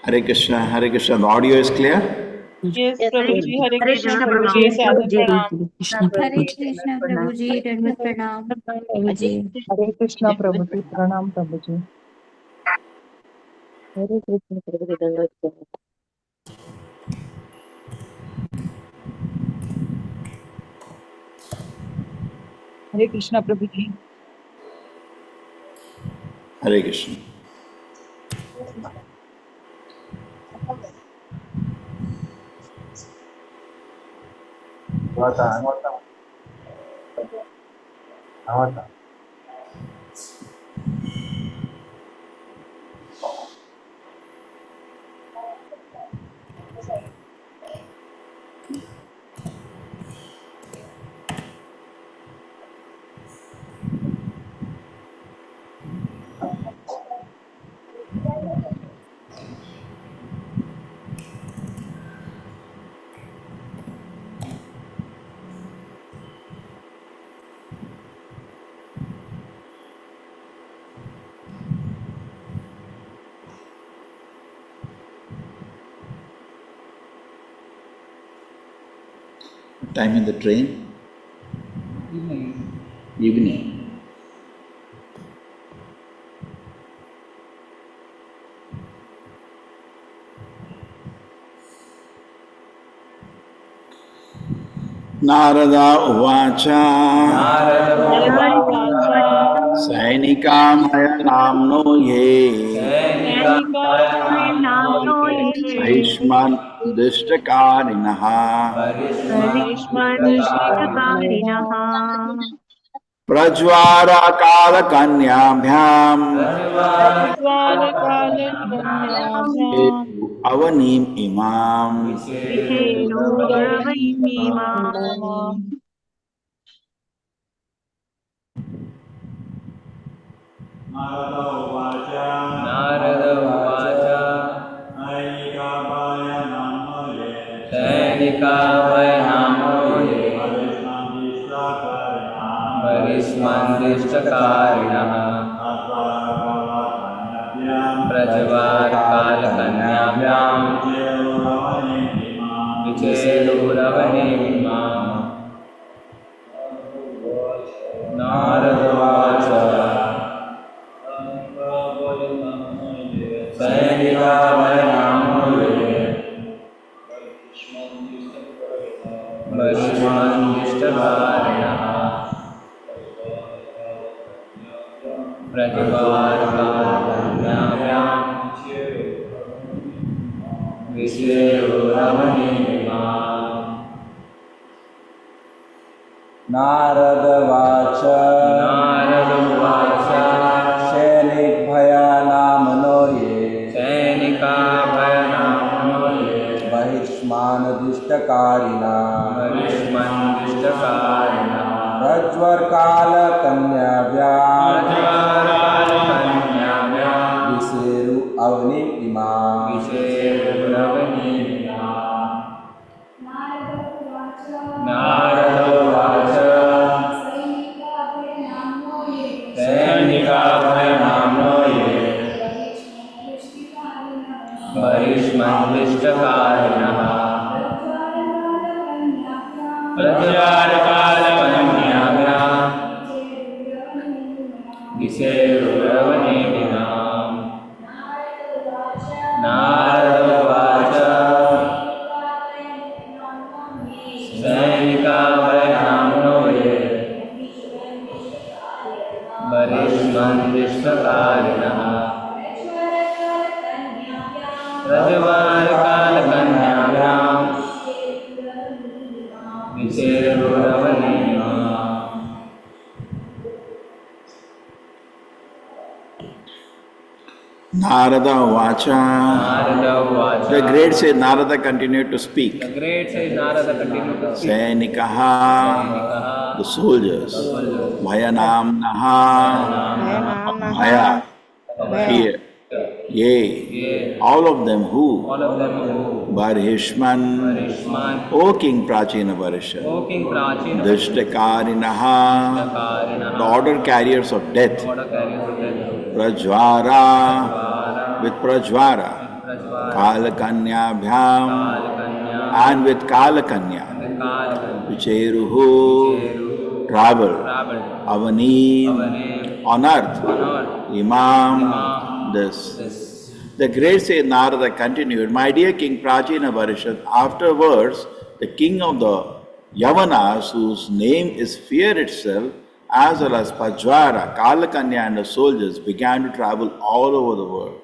Hare Krishna, Hare Krishna. The audio is clear? Yes, Prabhuji, Hare Hare Krishna, Krishna Prabhuji, Prabhuji. Sadhu Pranam. Hare Krishna Prabhuji, Dandavat Pranam. Prabhuji. Hare Krishna Prabhuji, Pranam Prabhuji. Hare Krishna Prabhuji, Dandavat Pranam. Hare Krishna Prabhuji. Hare Krishna. Time in the train? Evening. Narada Uvacha Sainika Namno Ye Aishman Dishtakarinaha Prajvara Kala Kanyabhyam Avanim Imam Narad उवाच सैनिकाभय नामो ये वरिष्मन्दिष्टकारिणः प्रज्वारकालकन्याभ्यां विचेरुरवनेमिमाम् नारद उवाच सैनिकाभय नामो ये वरिष्मन्दिष्टकारिणः प्रज्वारकालकन्याभ्यां विचेरुरवनेमिमाम् नारद उवाच सैनिकभयानामनो ये सैनिकाभयनामो ये बहिष्मानदिष्टकारिणः प्रज्वरकालकन्याभ्यां विशेरु अवनिम् इमाम् नारद उवाच सैनिकाभयनामो ये वरिष्मन्दिष्टकारिणः प्रज्वारकालकन्याभ्यां विचेरुरवनेमिमाम् नारद उवाच सैनिकाभयनामो ये वरिष्मन्दिष्टकारिणः प्रज्वारकालकन्याभ्यां विचेरुरवनेमिमाम् Narada Vacha. The great say Narada continued to speak. The great says Narada continued to speak. Sainikaha, the soldiers. Bhayanam Naha, Bhaya, fear. Yea, all of them who? All of them who? Barhishman, O King Prachina Varisha. O King Prachina. Dishtakarinaha, the order carriers of death. Order carriers of death. Prajvara, with Prajvara. Kalakanyabhyam, Kalakanya, and with Kalakanya, Kalakanya, Vicheruhu, travel, Avanim, Avanim, on earth, on Imam, this. The great Saint Narada continued, my dear King Prachina Varishad, afterwards the king of the Yavanas, whose name is fear itself, as well as Pajvara, Kalakanya and the soldiers began to travel all over the world.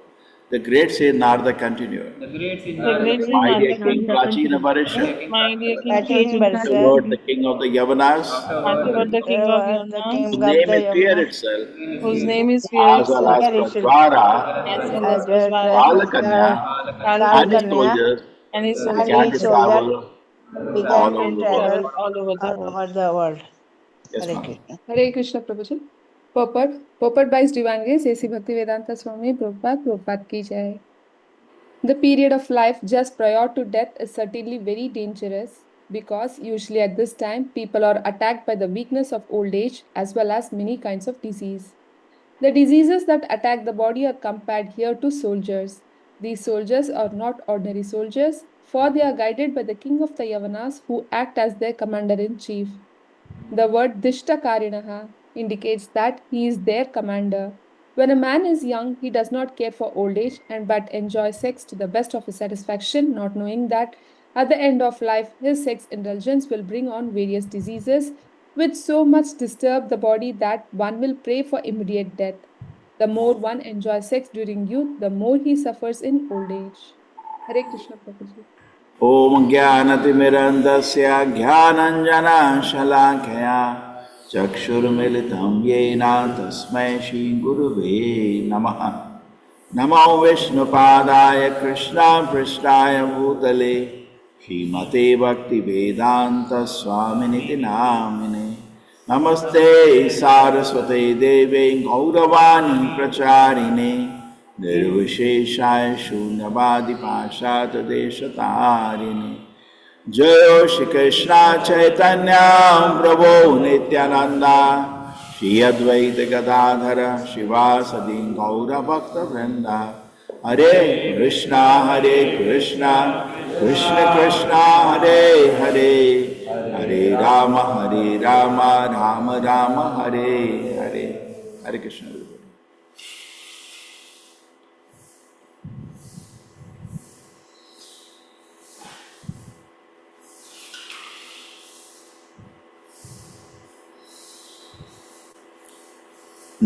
The great Saint Narada continued, The great The Siddhartha, great my dear Siddhartha King Prachina Varishad, my dear King Prachin Prachina, afterward Varsa, the king of the Yavanas, afterward the king of the Yamna, king whose of name the is fear Yamuna, itself, whose name is fear as well itself, as Yarishal, Prajvara, as well as as well Prajvara, Kalakanya, and his Kalakanya, soldiers and his and began soldiers to his soldier travel began all to over the travel world. travel all over the all world. over the world. Yes, Hare ma'am. Krishna. Hare Krishna Prabhuji. Purport by His Divine Grace A.C. Bhaktivedanta Swami Prabhupada ki jai. The period of life just prior to death is certainly very dangerous because usually at this time people are attacked by the weakness of old age as well as many kinds of disease. The diseases that attack the body are compared here to soldiers. These soldiers are not ordinary soldiers, for they are guided by the king of the Yavanas who act as their commander in chief. The word Dishtakarinaha indicates that he is their commander. When a man is young, he does not care for old age and but enjoys sex to the best of his satisfaction, not knowing that at the end of life, his sex indulgence will bring on various diseases which so much disturb the body that one will pray for immediate death. The more one enjoys sex during youth, the more he suffers in old age. Hare Krishna Prabhuji. Om Jnanatimirandasya Jnananjana Shalakaya Chakshurmilitam Yena Tasmai Shri Guruve Namaha Namo Vishnupadaya Krishna Prishtaya Bhutale Srimate Bhakti Vedanta Swaminiti Namine Namaste Saraswate Deve Gauravani Pracharine Nirvisheshaya Shunyavadi Pashata Deshatarine Jai Shri Krishna Chaitanya Prabhu Nityananda Shri Advaita Gadadhara Shivasadi Gaura Bhakta Vrinda Hare Krishna Krishna Krishna Hare Hare Hare Rama Rama Rama Hare Hare Hare Krishna.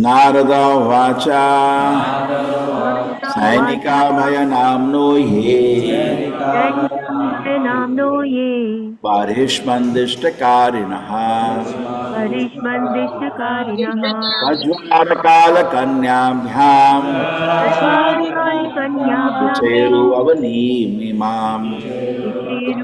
Narada वाचा सैनिका भय नामनो ये नाम्नो ये बारिष्मन्दिष्टकारिणः परिष्मन्दिष्टकारिणः वज्वारकालकन्याभ्याम् कन्याभ्यां चेरुवनीमिमाम्. The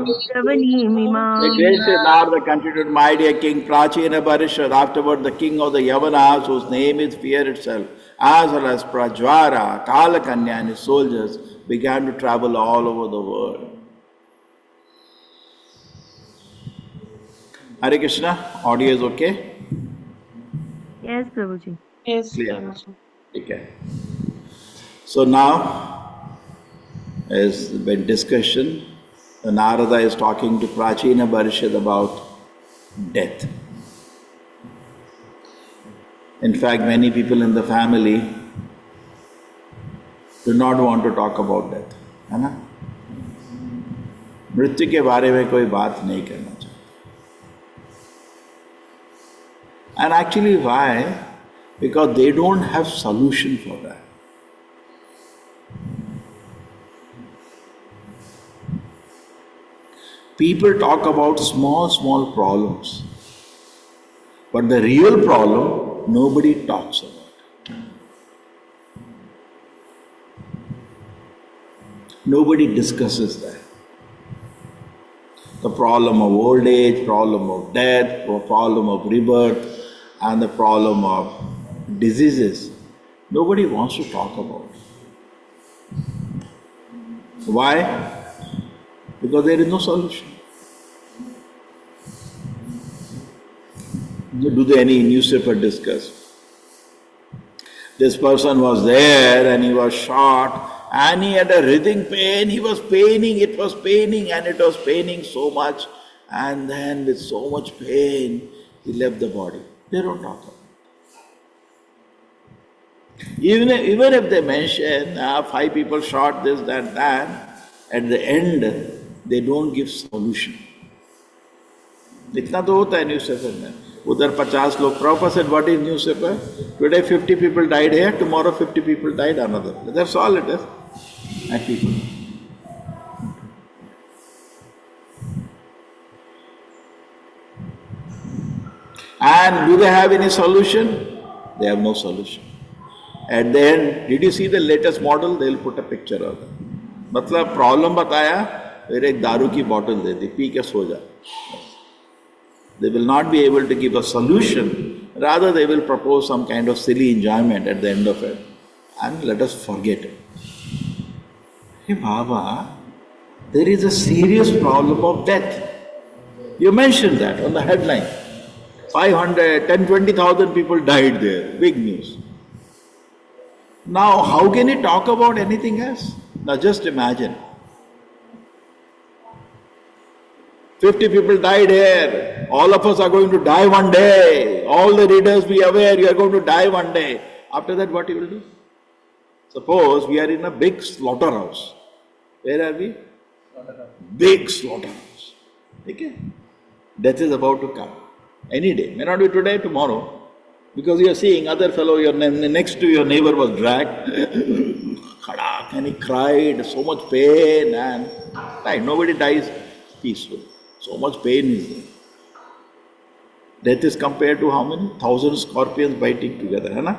विचेरुरवनीमिमाम् great Sri Narada continued, my dear King Prachina Barishad, afterward the king of the Yavanas, whose name is fear itself, as well as Prajvara, Kalakanya and his soldiers began to travel all over the world. Hare Krishna, audio is okay? Yes, Prabhuji. Yes, Clear. Prabhuji. Okay. So now, as been discussion, the Narada is talking to Prachina Barishad about death. In fact, many people in the family do not want to talk about death. है ना? मृत्यु के बारे में कोई बात नहीं करना चाहता. And actually why? Because they don't have solution for that. People talk about small problems, but the real problem nobody talks about. Nobody discusses that. The problem of old age, problem of death, problem of rebirth, and the problem of diseases. Nobody wants to talk about it. Why? Because there is no solution. Do any newspaper discuss? This person was there and he was shot and he had a writhing pain. He was paining, it was paining, and it was paining so much. And then with so much pain, he left the body. They don't talk about it. Even if they mention 5 people shot this, that, at the end, they don't give solution. इतना तो होता है newspaper में. उधर 50 लोग. Prabhupada said, what is newspaper? Today 50 people died here, tomorrow 50 people died another. That's all it is. And people. And do they have any solution? They have no solution. At the end, did you see the latest model? They will put a picture of it. मतलब problem बताया, फिर एक दारू की bottle दे दी, P के सो जा. They will not be able to give a solution. Rather, they will propose some kind of silly enjoyment at the end of it. And let us forget it. Hey Baba, there is a serious problem of death. You mentioned that on the headline. 500, 10, 20,000 people died there. Big news. Now, how can you talk about anything else? Now just imagine. 50 people died here. All of us are going to die one day. All the readers be aware you are going to die one day. After that, what you will do? Suppose we are in a big slaughterhouse. Where are we? Big slaughterhouse. Okay? Death is about to come. Any day. May not be today, tomorrow. Because you are seeing other fellow, next to your neighbor was dragged. Khadak, and he cried, so much pain and died. Nobody dies peaceful. So much pain is there. Death is compared to how many? 1,000 scorpions biting together, है ना?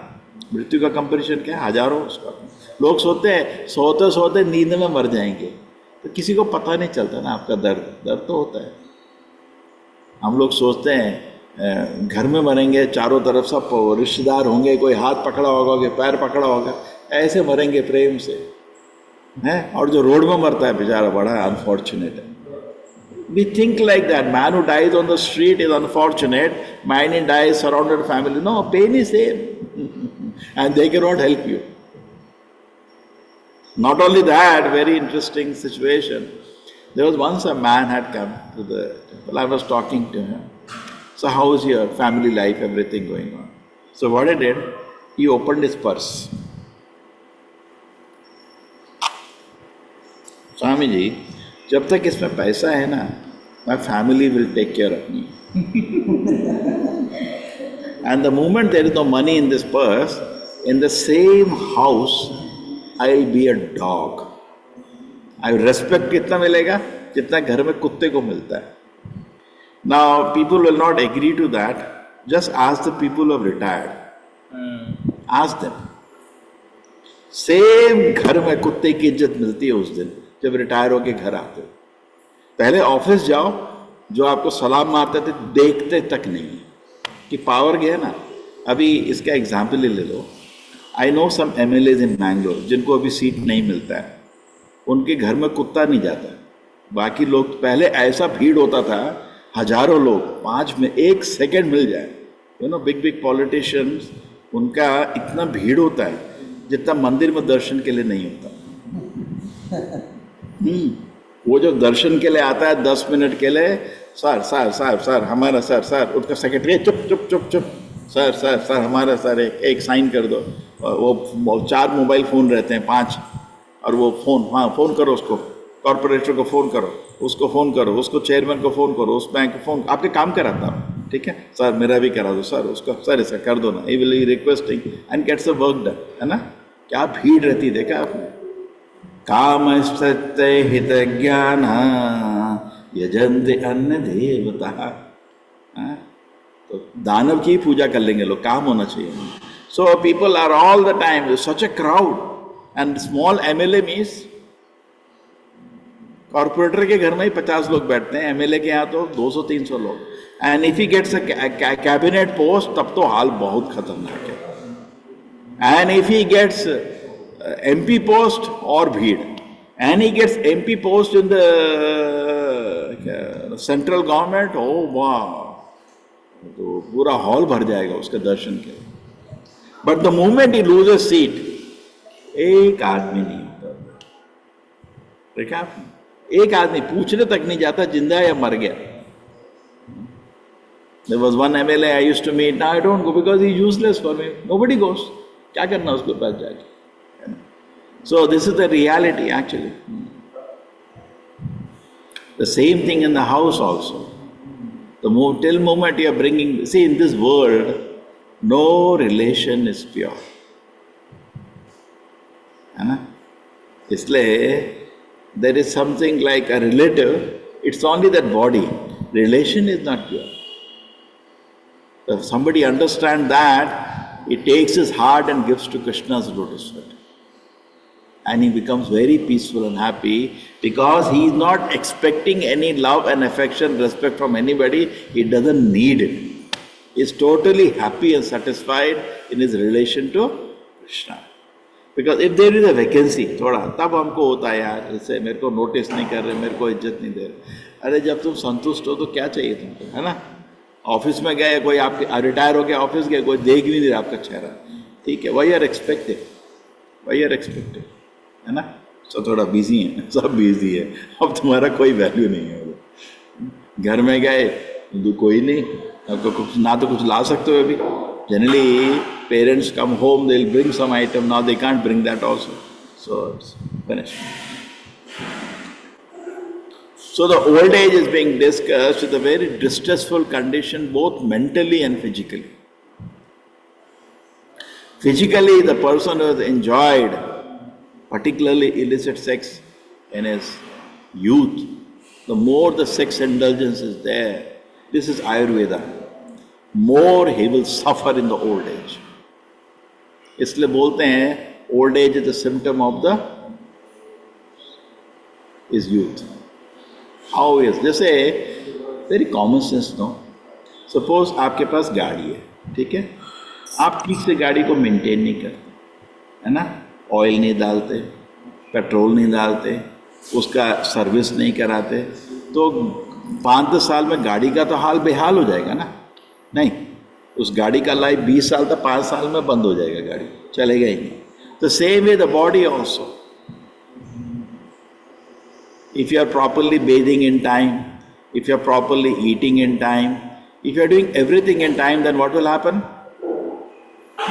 मृत्यु का comparison क्या है? हजारों scorpion. लोग सोते हैं, सोते सोते नींद में मर जाएंगे. तो किसी को पता नहीं चलता ना आपका दर्द. दर्द तो होता है. हम लोग सोचते हैं घर में मरेंगे, चारों तरफ सब रिश्तेदार होंगे, कोई हाथ पकड़ा होगा, कोई पैर पकड़ा होगा, ऐसे मरेंगे प्रेम से, हैं? और जो रोड में मरता है बेचारा बड़ा अनफॉर्चुनेट है. We think like that. Man who dies on the street is unfortunate. Man who dies surrounded family. No, pain is same. And they cannot help you. Not only that, very interesting situation. There was once a man had come to the temple. I was talking to him. So how is your family life, everything going on? So what I did, he opened his purse. Swami ji, जब तक इसमें पैसा है ना, my family will take care of me. And the moment there is no money in this purse, in the same house, I'll be a dog. I respect कितना मिलेगा? जितना घर में कुत्ते को मिलता है. Now, people will not agree to that. Just ask the people who have retired. Ask them. Same घर में कुत्ते की इज्जत मिलती है उस दिन जब रिटायर होके घर आते हो. पहले ऑफिस जाओ, जो आपको सलाम मारते थे देखते तक नहीं कि पावर गया ना. अभी इसका एग्जाम्पल ही ले लो. आई नो सम MLAs इन मैंगलोर जिनको अभी सीट नहीं मिलता है. उनके घर में कुत्ता नहीं जाता. बाकी लोग, पहले ऐसा भीड़ होता था, हजारों लोग 5 में 1 सेकेंड मिल जाए. You know, big big politicians, उनका इतना भीड़ होता है जितना मंदिर में दर्शन के लिए नहीं होता. वो जो दर्शन के लिए आता है 10 मिनट के लिए, सर हमारा सर उसका सेक्रेटरी चुप सर हमारा सर एक साइन कर दो. वो 4 मोबाइल फ़ोन रहते हैं, 5, और वो फ़ोन करो, उसको कॉर्पोरेटर को फ़ोन करो, उसको फ़ोन करो, उसको चेयरमैन को फ़ोन करो, उस बैंक को फ़ोन, आपके काम कराता हूँ, ठीक है सर, मेरा भी करा दो सर, उसका सर ऐसा कर दो ना. He will be requesting and gets the work done, है ना. क्या भीड़ रहती, देखा आपने. काम सत्य हित ज्ञान यजन्ते अन्य देवता. तो दानव की पूजा कर लेंगे लोग, काम होना चाहिए. So people are all the time such a crowd. And small MLA means corporator के घर में ही 50 लोग बैठते हैं, MLA के यहाँ तो 200-300 लोग. And if he gets a cabinet post, तब तो हाल बहुत खतरनाक है. And if he gets MP post और भीड़. And he gets MP post in the central government. ओ वाह, तो पूरा हॉल भर जाएगा उसके दर्शन के. But the moment he loses seat, एक आदमी नहीं होता. देखा आपने? एक आदमी पूछने तक नहीं जाता जिंदा है या मर गया. There was one MLA I used to meet. Now I don't go because he's useless for me. Nobody goes. क्या करना उसके पास जाके? So this is the reality actually. The same thing in the house also. Till moment you are bringing, see in this world, no relation is pure. है ना? इसलिए there is something like a relative. It's only that body. Relation is not pure. If somebody understands that, he takes his heart and gives to Krishna's lotus feet. And he becomes very peaceful and happy because he is not expecting any love and affection, respect from anybody. He doesn't need it. He is totally happy and satisfied in his relation to Krishna. Because if there is a vacancy, थोड़ा तब हमको होता है यार, जैसे मेरे को notice नहीं कर रहे, मेरे को इज्जत नहीं दे रहे. अरे जब तुम संतुष्ट हो तो क्या चाहिए तुमको, है ना? ऑफिस में गए, कोई आपके रिटायर हो गया, ऑफिस गए, कोई देख भी नहीं रहा आपका चेहरा, ठीक है, वही आर एक्सपेक्टेड, है ना? सब थोड़ा बिजी है, सब बिजी है, अब तुम्हारा कोई वैल्यू नहीं है. घर में गए कोई नहीं, आपको कुछ ना तो कुछ ला सकते हो अभी. Generally parents come home, they will bring some item, now they can't bring that also, so it's finished. So the old age is being discussed with a very distressful condition, both mentally and physically. Physically, the person who has enjoyed particularly illicit sex in his youth, the more the sex indulgence is there, this is Ayurveda, more he will suffer in the old age. इसलिए बोलते हैं old age is a symptom of the his youth. How is? जैसे very common sense no, suppose आपके पास गाड़ी है, ठीक है, आप ठीक से गाड़ी को मेंटेन नहीं करते, है ना? ऑयल नहीं डालते, पेट्रोल नहीं डालते, उसका सर्विस नहीं कराते, तो 5-10 साल में गाड़ी का तो हाल बेहाल हो जाएगा ना? नहीं, उस गाड़ी का लाइफ 20 साल तक, 5 साल में बंद हो जाएगा, गाड़ी चलेगा ही नहीं. तो same way the body also. If you are properly bathing in time, if you are properly eating in time, if you are doing everything in time, then what will happen?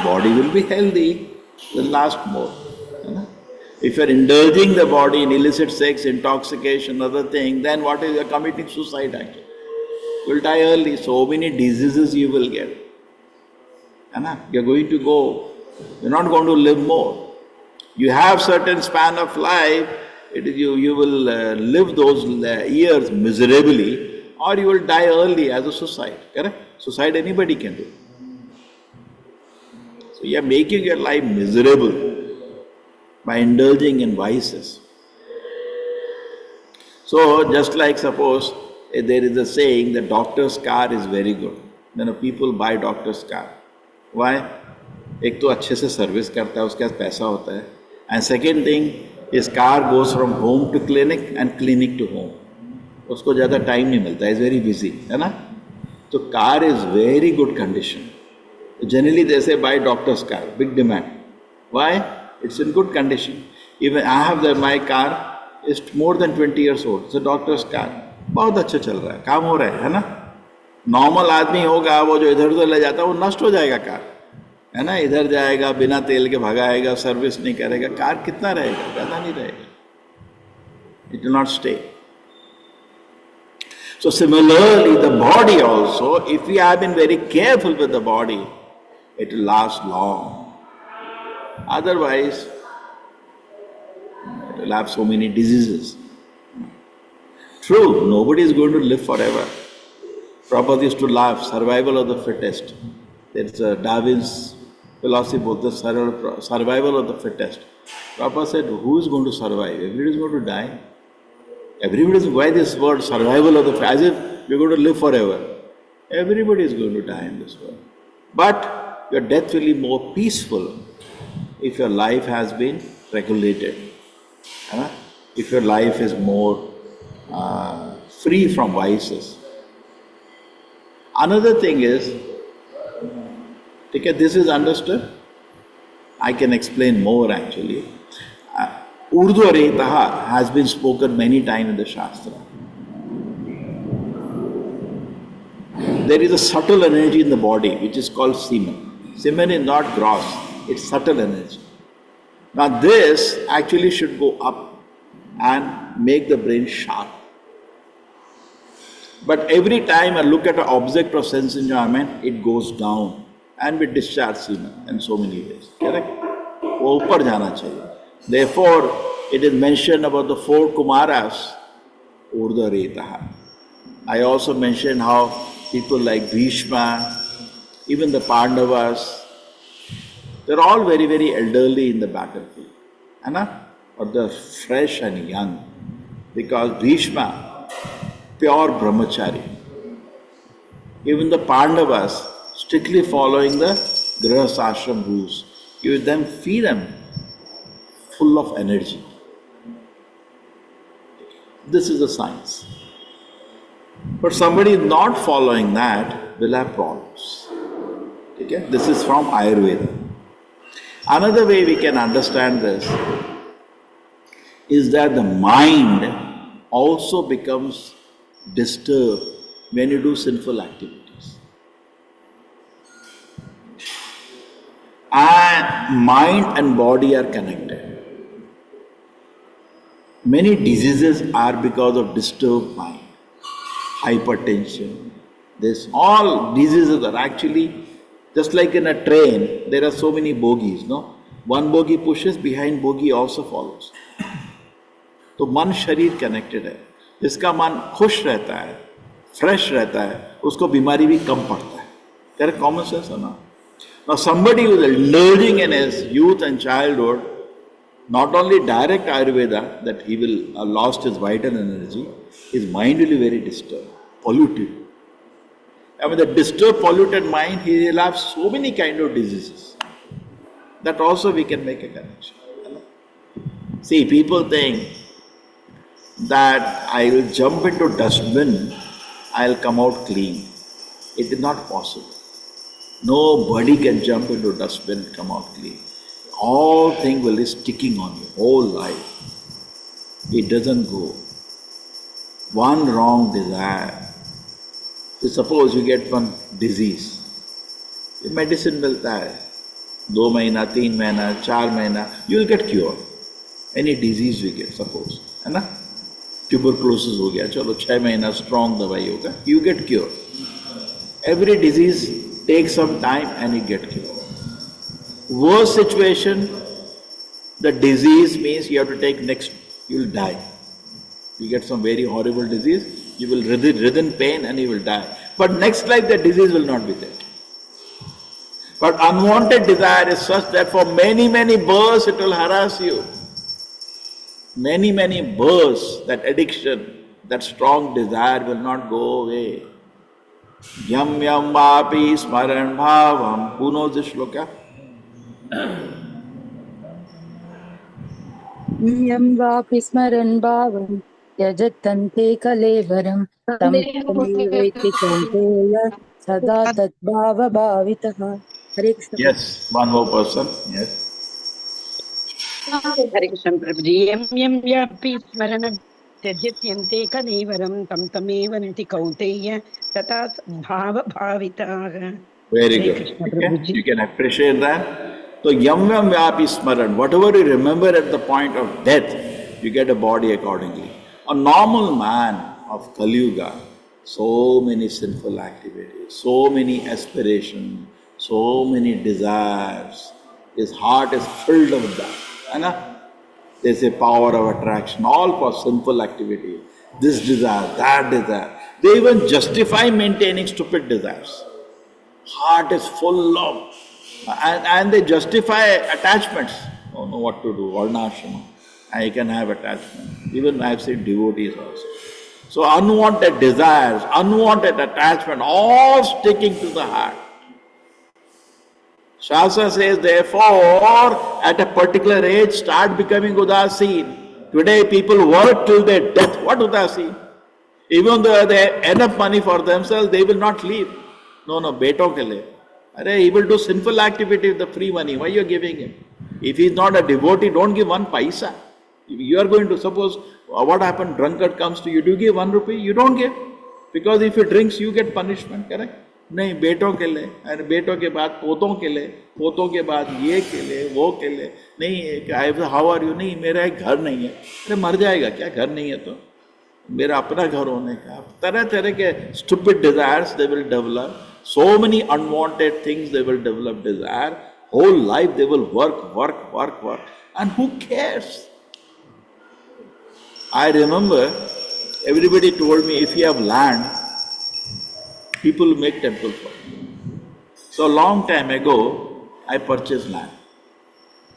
Body will be healthy, will last more. If you are indulging the body in illicit sex, intoxication, other thing, then what is, you are committing suicide actually. You will die early, so many diseases you will get. You are going to go, you are not going to live more. You have certain span of life. It is you will live those years miserably, or you will die early as a suicide. Correct? Suicide anybody can do. So you are making your life miserable by indulging in vices. So just like suppose there is a saying, the doctor's car is very good. People buy doctor's car. Why? एक तो अच्छे से service करता है, उसके पास पैसा होता है, and second thing, his car goes from home to clinic and clinic to home. उसको ज़्यादा टाइम नहीं मिलता, is very busy, है ना? तो car is very good condition. Generally they say buy doctor's car, big demand. Why? It's in good condition. Even I have my car is more than 20 years old. It's a doctor's car. बहुत अच्छा चल रहा है, काम हो रहा है ना? नॉर्मल आदमी होगा, वो जो इधर उधर ले जाता है, वो नष्ट हो जाएगा कार, है ना? इधर जाएगा, बिना तेल के भगाएगा, सर्विस नहीं करेगा, कार कितना रहेगा? ज़्यादा नहीं रहेगा. It will not stay. So similarly, the body also, if we have been very careful with the body, it will last long. Otherwise, it will have so many diseases. True, nobody is going to live forever. Prabhupada used to laugh, survival of the fittest. There's a Darwin's philosophy about the survival of the fittest. Prabhupada said, who is going to survive? Everybody is going to die. Everybody is, why this word survival of the fittest? As if we're going to live forever. Everybody is going to die in this world. But your death will be more peaceful if your life has been regulated. If your life is more free from vices. Another thing is, okay, this is understood. I can explain more actually. Urdhva has been spoken many times in the Shastra. There is a subtle energy in the body which is called semen. Semen is not gross, it's subtle energy. Now this actually should go up and make the brain sharp. But every time I look at an object of sense enjoyment, it goes down and we discharge semen in so many ways. Correct? वो ऊपर जाना चाहिए. Therefore, it is mentioned about the 4 Kumaras, Urdhva. I also mentioned how people like Bhishma, even the Pandavas, they're all very, very elderly in the battlefield. But they're fresh and young. Because Bhishma, pure brahmachari. Even the Pandavas, strictly following the Grihastha rules. You then feed them full of energy. This is the science. But somebody not following that will have problems. Okay? This is from Ayurveda. Another way we can understand this is that the mind also becomes disturbed when you do sinful activities. And mind and body are connected. Many diseases are because of disturbed mind. Hypertension. This all diseases are actually just like in a train. There are so many bogies, no? One bogie pushes, behind bogie also follows. तो मन शरीर connected है. जिसका मन खुश रहता है, fresh रहता है, उसको बीमारी भी कम पड़ता है. Correct? Common sense or not? Now somebody who is indulging in his youth and childhood, not only direct Ayurveda that he will have lost his vital energy, his mind will be very disturbed, polluted. And with a disturbed, polluted mind, he will have so many kind of diseases. That also we can make a connection. See, people think that I will jump into dustbin, I will come out clean. It is not possible. Nobody can jump into dustbin and come out clean. All things will be sticking on you whole life. It doesn't go. One wrong desire. So suppose you get one disease. Medicine milta hai. 2 mahina, 3 mahina, 4 mahina, you will get cured. Any disease we get, suppose. है ना? Tuberculosis हो गया, चलो 6 महीना strong दवाई होगा, you get cured. Every disease takes some time and you get cured. Worst situation, the disease means you have to take next, you will die. You get some very horrible disease, you will writhe in pain and you will die. But next life the disease will not be there. But unwanted desire is such that for many, many births it will harass you. Many, many births, that addiction, that strong desire will not go away. Yam yam vapi smaran bhavam. Who knows this shloka? यं वापि स्मरन् भावं त्यजतन्ते कलेवरं तं तमेवैति कौन्तेय सदा तद्भावभावितः. हरे Krishna. Yes, one more person. Yes. हरे कृष्ण प्रभुजी. यं व्यापि स्मरणं त्यज्यन्ते कलेवरं तं तमेव नति कौन्तेय तथा भावभाविताः. Very good. Okay. You can appreciate that. So yam yam vyapi smaran, whatever you remember at the point of death, you get a body accordingly. A normal man of Kali Yuga, so many sinful activities, so many aspirations, so many desires. His heart is filled with that. Right? There's a power of attraction, all for sinful activity. This desire, that desire. They even justify maintaining stupid desires. Heart is full of, and they justify attachments. Don't know what to do, varnashrama. I can have attachment. Even I have seen devotees also. So unwanted desires, unwanted attachment, all sticking to the heart. Shastra says, therefore, at a particular age, start becoming udasin. Today, people work till their death. What udasin? Even though they have enough money for themselves, they will not leave. No, beto ke liye. Arey, he will do sinful activity with the free money. Why you are giving him? If he is not a devotee, don't give 1 paisa. You are going to suppose what happened, drunkard comes to you, do you give 1 rupee? You don't give. Because if he drinks, you get punishment, correct? नहीं, बेटों के लिए, अरे बेटों के बाद पोतों के लिए, पोतों के बाद ये के लिए, वो के लिए, नहीं, हाउ आर यू, नहीं, मेरा एक घर नहीं है, अरे मर जाएगा क्या, घर नहीं है तो, मेरा अपना घर होने का, तरह तरह के stupid desires they will develop, so many unwanted things they will develop desire, whole life they will work, and who cares? I remember everybody told me if you have land, people will make temple for you. So long time ago, I purchased land.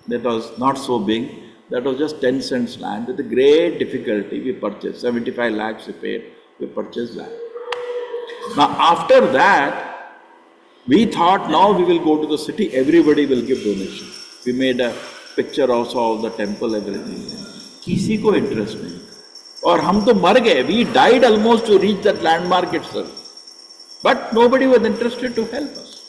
That was not so big. That was just 10 cents land. With a great difficulty, we purchased. 75 lakhs we paid. We purchased land. Now after that, we thought now we will go to the city, everybody will give donation. We made a picture also of the temple, everything. किसी को interest नहीं. और हम तो मर गए. We died almost to reach that landmark itself. But nobody was interested to help us.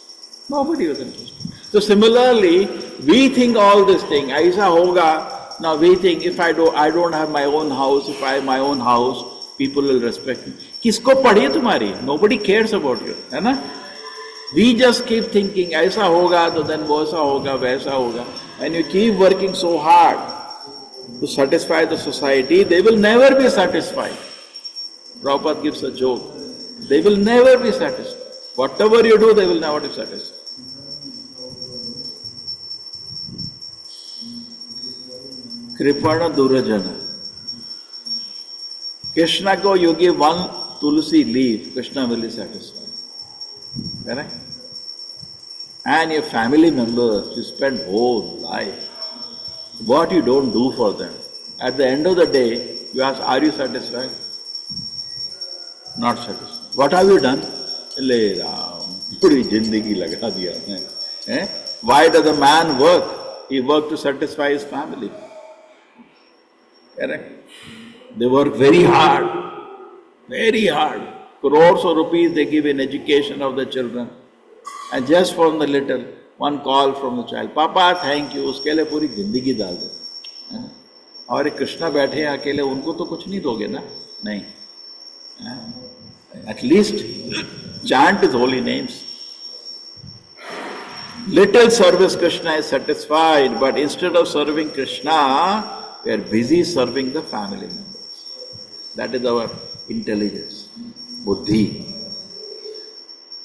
Nobody was interested. So similarly, we think all this thing, aisa hoga. Now we think if I don't have my own house, if I have my own house, people will respect me. किसको पढ़ी तुम्हारी? Nobody cares about you, है ना? We just keep thinking, ऐसा होगा तो then वैसा होगा, वैसा होगा. And you keep working so hard to satisfy the society, they will never be satisfied. Prabhupada gives a joke. They will never be satisfied. Whatever you do, they will never be satisfied. Kripana Durajana. Krishna ko you give one tulsi leaf, Krishna will be satisfied. Correct? And your family members, you spend whole life. What you don't do for them. At the end of the day, you ask, are you satisfied? Not satisfied. What have you done? Le Ram, puri jindagi laga diya. Why does a man work? He works to satisfy his family. Correct? They work very hard. Very hard. Crores of rupees they give in education of the children. And just from the little, one call from the child, Papa, thank you, उसके लिए पूरी जिंदगी डाल दे. और कृष्णा बैठे हैं अकेले, उनको तो कुछ नहीं दोगे ना? नहीं. At least chant his holy names. Little service Krishna is satisfied, but instead of serving Krishna, we are busy serving the family members. That is our intelligence, buddhi.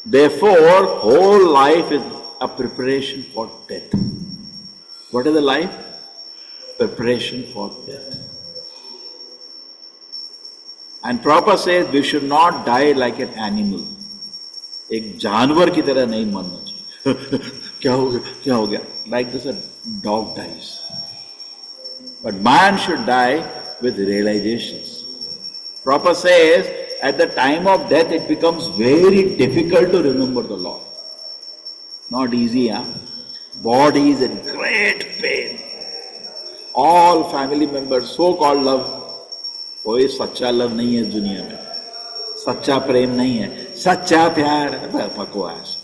Therefore, whole life is a preparation for death. What is the life? Preparation for death. And Prabhupada says we should not die like an animal. एक जानवर की तरह नहीं मरना चाहिए. क्या हो गया? Like this a dog dies. But man should die with realizations. Prabhupada says at the time of death it becomes very difficult to remember the Lord. Not easy, huh? Body is in great pain. All family members, so-called love, कोई सच्चा love नहीं है इस दुनिया में, सच्चा प्रेम नहीं है, सच्चा प्यार बकवास.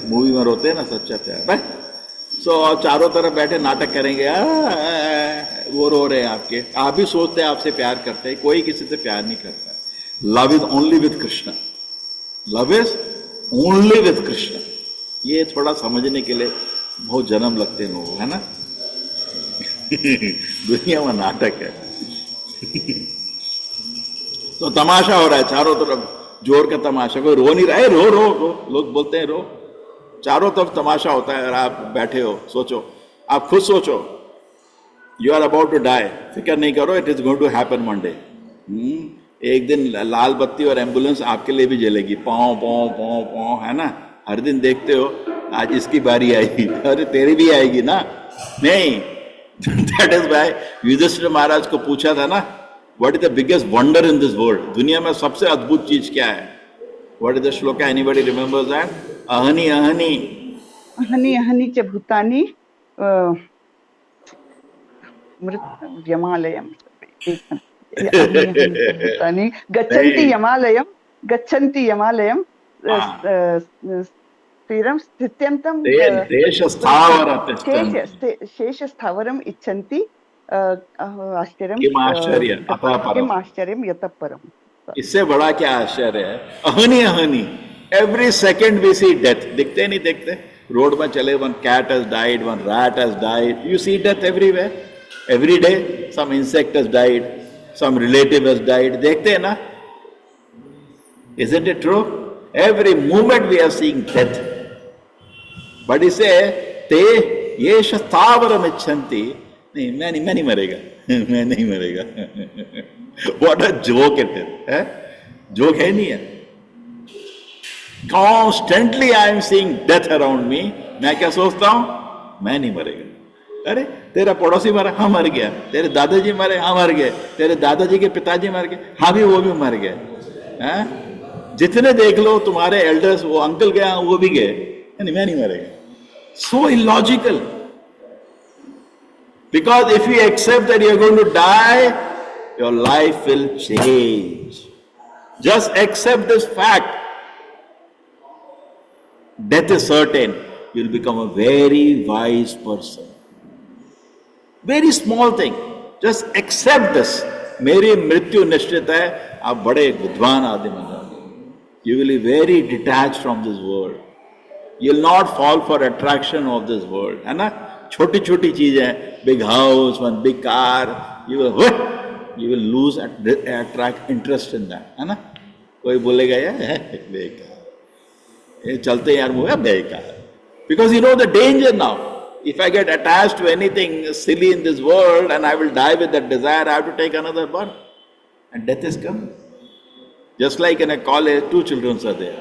मूवी में रोते हैं ना सच्चा प्यार. सो चारों तरफ बैठे नाटक करेंगे, वो रो रहे हैं आपके, आप भी सोचते हैं आपसे प्यार करते हैं. कोई किसी से प्यार नहीं करता है. Love is only with Krishna. Love is only with Krishna. ये थोड़ा समझने के लिए बहुत जन्म लगते हैं लोग, है ना? दुनिया में नाटक है. तो तमाशा हो रहा है चारों तरफ, जोर का तमाशा. कोई रो नहीं रहा है, रो रो रो, लोग बोलते हैं रो. चारों तरफ तमाशा होता है और आप बैठे हो. सोचो, आप खुद सोचो, you are about to die. फिक्र नहीं करो, it is going to happen one day. एक दिन लाल बत्ती और एम्बुलेंस आपके लिए भी जलेगी. पाँव पाँव पाँव पाँव, है ना? हर दिन देखते हो, आज इसकी बारी आएगी, अरे तेरी भी आएगी ना. नहीं. That is why युधिष्ठिर महाराज को पूछा था ना, what is the biggest wonder in this world? दुनिया में सबसे अद्भुत चीज क्या है? What is the shloka? Anybody remembers that? Ahani ahani. Ahani ahani च भूतानि मृत यमालयम. भूतानि गच्छन्ति यमालयम स्थिरं स्थित्यन्तं शेषस्थावरम् इच्छन्ति आश्चर्यम किम आश्चर्य अतः परम। किम आश्चर्यम यतः परम। इससे बड़ा क्या आश्चर्य है? अहनी अहनी, every second we see death. दिखते नहीं दिखते? रोड में चले, one cat has died, one rat has died, you see death everywhere, every day some insect has died, some relative has died, देखते हैं ना? Isn't it true? Every moment we are seeing death. But इसे ते ये स्थावरम इच्छन्ति, नहीं मैं नहीं मरेगा, मैं नहीं मरेगा। What a joke it is, है? Joke है नहीं है? Constantly I am seeing death around me. मैं क्या सोचता हूँ? मैं नहीं मरेगा। अरे तेरा पड़ोसी मरा, हाँ मर गया। तेरे दादाजी मरे, हाँ मर गए। तेरे दादाजी के पिताजी मर गए, हाँ भी वो भी मर गए। हैं? जितने देख लो तुम्हारे एल्डर्स, वो अंकल गया, वो भी गए, मैं नहीं मरेगा। So illogical, because if you accept that you are going to die, your life will change. Just accept this fact, death is certain, you will become a very wise person. Very small thing, just accept this, मेरी मृत्यु निश्चित है, आप बड़े विद्वान आदमी बन जाओगे। You will be very detached from this world. You will not fall for attraction of this world. है ना? छोटी छोटी चीजें, big house, one big car, you will lose attract interest in that. है ना? कोई बोलेगा यार बेकार, ये चलते यार मुझे बेकार. Because you know the danger now. If I get attached to anything silly in this world and I will die with that desire, I have to take another birth. And death is coming. Just like in a college, two children are there.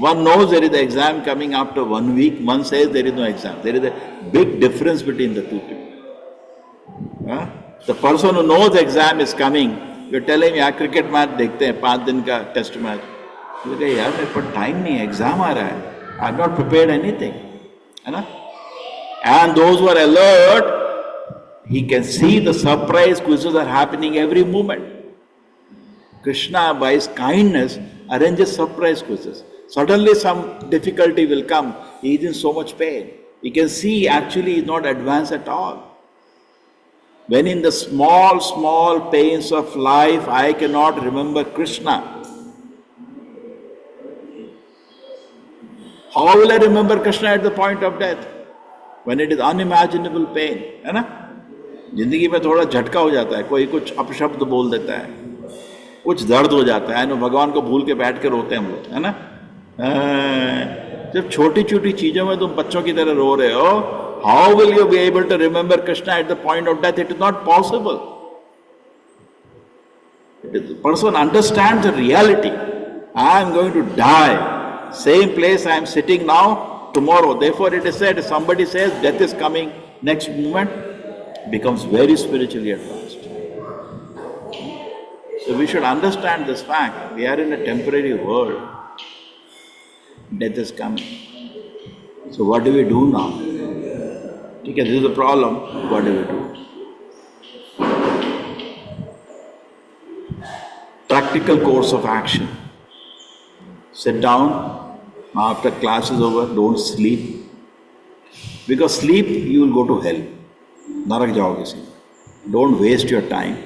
One knows there is an exam coming after 1 week, one says there is no exam. There is a big difference between the two people. The person who knows the exam is coming, you tell him, यार cricket match देखते हैं, 5 दिन का test match. तो कहे यार मेरे पास time नहीं है, एग्जाम आ रहा है, I have not prepared anything, है ना? And those who are alert, he can see the surprise quizzes are happening every moment. Krishna, by his kindness, arranges surprise quizzes. Suddenly some difficulty will come. He is in so much pain. He can see actually he is not advanced at all. When in the small, small pains of life, I cannot remember Krishna, how will I remember Krishna at the point of death? When it is unimaginable pain. है ना? जिंदगी में थोड़ा झटका हो जाता है, कोई कुछ अपशब्द बोल देता है, कुछ दर्द हो जाता है ना, भगवान को भूल के बैठ के रोते हैं हम लोग, है ना? जब छोटी छोटी चीजों में तुम बच्चों की तरह रो रहे हो, how will you be able to remember Krishna at the point of death? It is not possible. Person understand the reality. I am going to die, same place I am sitting now, tomorrow. Therefore it is said, if somebody says death is coming, next moment becomes very spiritually advanced. So we should understand this fact. We are in a temporary world. Death is coming. So what do we do now? Okay, this is the problem. What do we do? Practical course of action. Sit down. After class is over, don't sleep. Because sleep, you will go to hell. नरक जाओगे सीधे. Don't waste your time.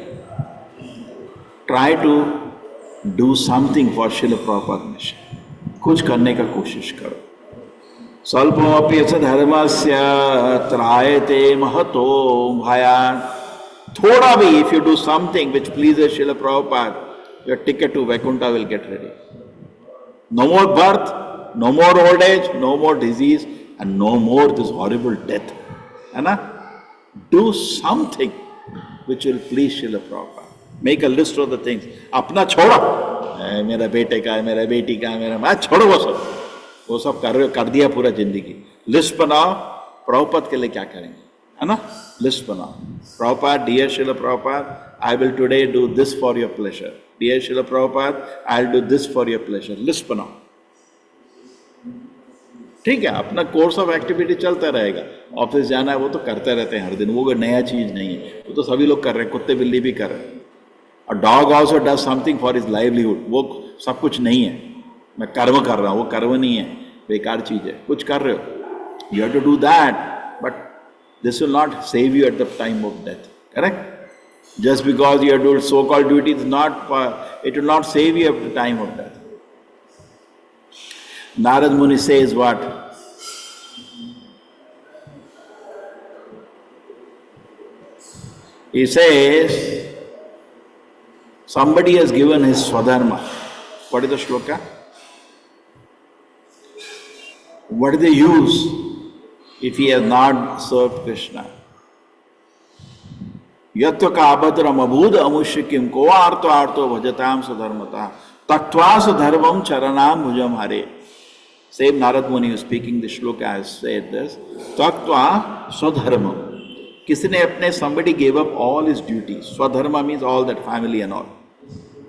Try to do something for Srila Prabhupada mission. कुछ करने का कोशिश करो. स्वल्पमपि यस्य धर्मस्य त्रायते महतो भयान्. थोड़ा भी, if you do something which pleases Srila Prabhupada, your ticket to Vaikuntha will get ready. No more birth, no more old age, no more disease, and no more this horrible death. है ना? Do something which will please Srila Prabhupada. Make a list of the things. अपना छोड़ो, मेरा बेटे का है, मेरा बेटी का है, मेरा मैं छोड़ो वो सब कर दिया पूरा जिंदगी. लिस्ट बनाओ, प्रभुपाद के लिए क्या करेंगे, है ना? लिस्ट बनाओ. Prabhupada, dear Srila Prabhupada, I will today do this for your pleasure. Dear Srila Prabhupada, I will do this for your pleasure. List बनाओ. ठीक है, अपना कोर्स ऑफ एक्टिविटी चलता रहेगा. ऑफिस जाना है वो तो करते रहते हैं हर दिन, वो कोई नया चीज नहीं है, वो तो सभी लोग कर रहे हैं, कुत्ते बिल्ली भी कर रहे हैं. और dog also does something for his livelihood. वो सब कुछ नहीं है, मैं कर्म कर रहा हूँ, वो कर्म नहीं है, बेकार चीज है. कुछ कर रहे हो, you have to do that, but this will not save you at the time of death. Correct? Just because you are doing so-called duty is not, it will not save you at the time of death. Narad Muni says what? He says, somebody has given his swadharma. What is the shloka? What is the use if he has not served Krishna? Yatva ka abhadram abhud amushyikim ko arto arto bhajatam swadharmata tattva swadharmam charanam bhujam hare. Same Narad Muni who is speaking the shloka has said this. Tattva swadharmam. किसी ने अपने somebody gave up all his duties. Swadharma means all that family and all.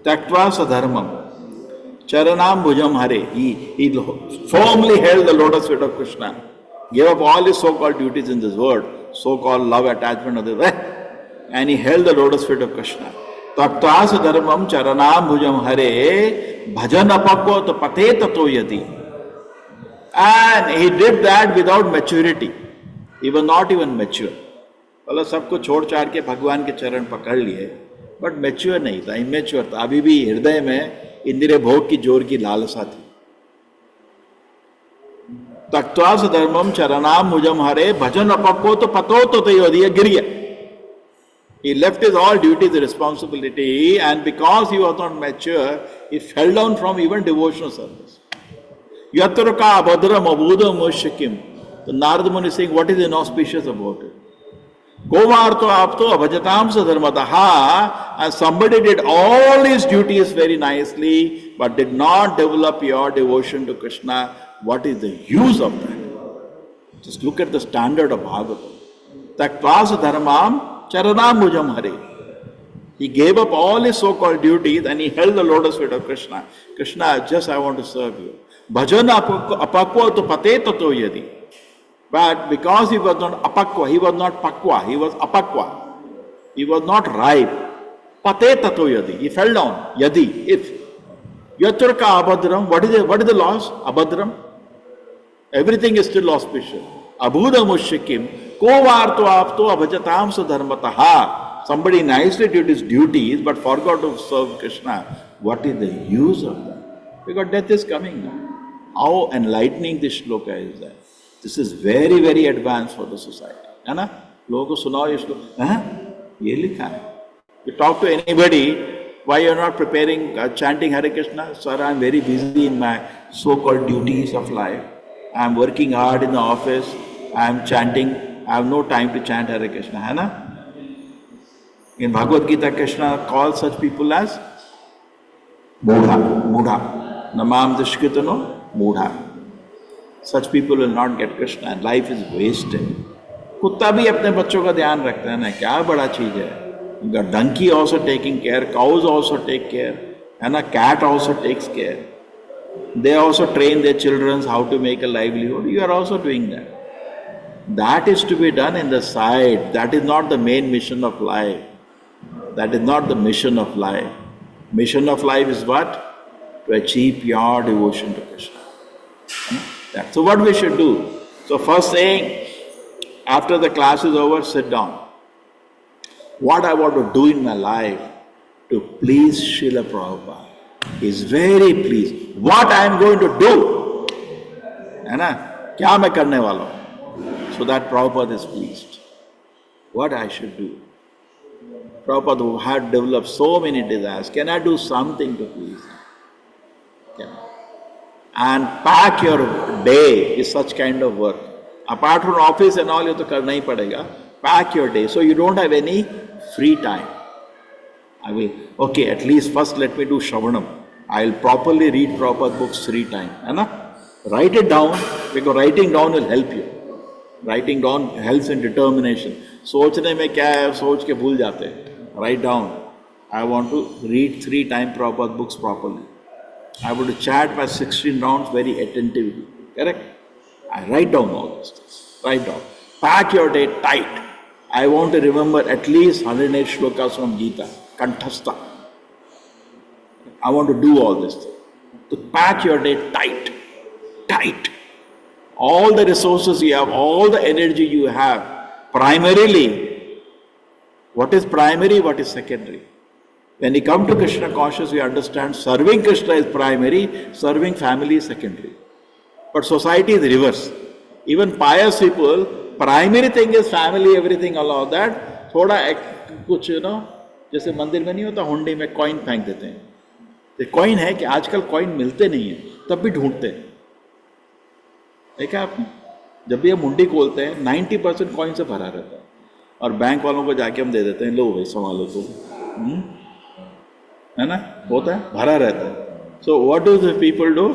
Taktva swadharmam. Charanam bhujam hare. He firmly held the lotus feet of Krishna. Gave up all his so-called duties in this world. So-called love, attachment of the way. And he held the lotus feet of Krishna. Taktva swadharmam charanam bhujam hare. Bhajan apakot pate tato yati. And he did that without maturity. He was not even mature. मतलब सबको छोड़ छाड़ के भगवान के चरण पकड़ लिए, बट मैच्योर नहीं था, इमेच्योर था. अभी भी हृदय में इंद्रिय भोग की जोर की लालसा थी. तक्त्वा सधर्मम चरणाम मुजम हरे भजन अपको तो पतो तो तयोदिया गिर गया. He left his all duties, responsibility, and because he was not mature, he fell down from even devotional service. Yatra ka abhadram abhudam mushikim. The Narad Muni is saying, what is inauspicious about it? Komarto apto abhajatam sadharmataha, and somebody did all his duties very nicely, but did not develop your devotion to Krishna. What is the use of that? Just look at the standard of Bhagavatam. Taktva sadharmam charanam bhujam hare. He gave up all his so-called duties and he held the lotus feet of Krishna. Krishna, just I want to serve you. Bhajana apakva to pate tato yadi. But because he was not apakwa, he was not pakwa, he was apakwa. He was not ripe. Pate tato yadi. He fell down. Yadi, if. Yaturka abhadram, what is the loss? Abhadram. Everything is still auspicious. Abhuda mushikim, ko varto apto abhajatam sadharmataha. Somebody nicely did his duties but forgot to serve Krishna. What is the use of that? Because death is coming now. How enlightening this shloka is that. This is very, very advanced for the society. है ना? लोगों को सुनाओ ये श्लोक. हाँ? ये लिखा है. You talk to anybody, why you are not preparing, chanting Hare Krishna? Sir, I am very busy in my so-called duties of life. I am working hard in the office. I am chanting. I have no time to chant Hare Krishna. है ना? In Bhagavad Gita, Krishna calls such people as Mudha. Namam Dishkritano, Mudha. Such people will not get Krishna and life is wasted. कुत्ता भी अपने बच्चों का ध्यान रखता है ना, क्या बड़ा चीज है. Donkey also taking care, cows also take care, and a cat also takes care. They also train their children how to make a livelihood. You are also doing that. That is to be done in the side. That is not the main mission of life. That is not the mission of life. Mission of life is what? To achieve pure devotion to Krishna. So what we should do? So first saying, after the class is over, sit down. What I want to do in my life to please Srila Prabhupada. He is very pleased. What I am going to do? है ना? क्या मैं करने वाला हूँ? So that Prabhupada is pleased. What I should do? Prabhupada who had developed so many desires, can I do something to please him? Can I? And pack your day is such kind of work. Apart from office and all, you to karna hi padega. Pack your day so you don't have any free time. I will, okay, at least first let me do Shravanam. I will properly read Prabhupada books 3 times. है ना? Write it down, because writing down will help you. Writing down helps in determination. सोचने में क्या है, सोच के भूल जाते हैं. Write down. I want to read 3 times Prabhupada books properly. I want to chant my 16 rounds very attentively. Correct? I write down all these things. Write down. Pack your day tight. I want to remember at least 108 shlokas from Gita. Kanthastha. I want to do all this thing. To pack your day tight. Tight. All the resources you have, all the energy you have, primarily What is primary, what is secondary? When we come to Krishna consciousness, we understand serving Krishna is primary, serving family is secondary. But society is reverse. Even pious people, primary thing is family, everything, all of that. थोड़ा कुछ जैसे मंदिर में नहीं होता, हुंडी में coin फेंक देते हैं. तो कॉइन है कि आजकल कॉइन मिलते नहीं है, तब भी ढूंढते हैं. देखा आपने? जब भी हम हुंडी खोलते हैं 90% कॉइन से भरा रहता है, और बैंक वालों को जाके हम दे देते हैं, लो भाई संभालो तो, है ना, होता है, भरा रहता है. So what do the people do?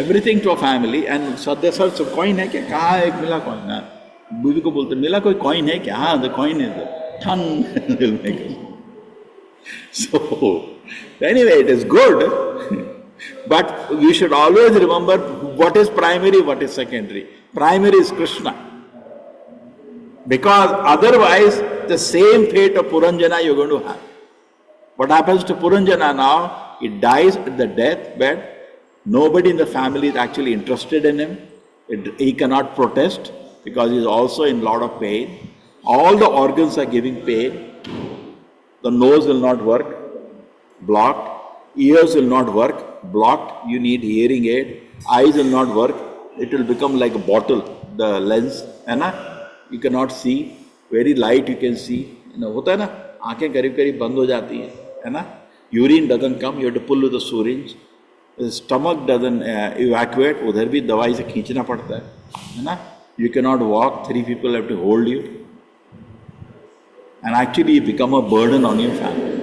Everything to a family. And sir sir coin है क्या? कहाँ एक मिला कॉइन? बीवी को बोलते मिला कोई कॉइन है क्या? हाँ, द कॉइन इज ठन. So anyway, it is good, but we should always remember what is primary, what is secondary. Primary is Krishna, because otherwise the same fate of Puranjana you're going to have. What happens to Puranjana now? He dies at the deathbed. Nobody in the family is actually interested in him. He cannot protest because he is also in lot of pain. All the organs are giving pain. The nose will not work, blocked. Ears will not work, blocked. You need hearing aid. Eyes will not work. It will become like a bottle, the lens, है ना? You cannot see. Very light you can see. होता है ना? आंखें करीब करीब बंद हो जाती हैं, है ना? Urine doesn't come. You have to pull with a syringe. The stomach doesn't evacuate. उधर भी दवाई से खींचना पड़ता है ना? You cannot walk. 3 people have to hold you. And actually you become a burden on your family.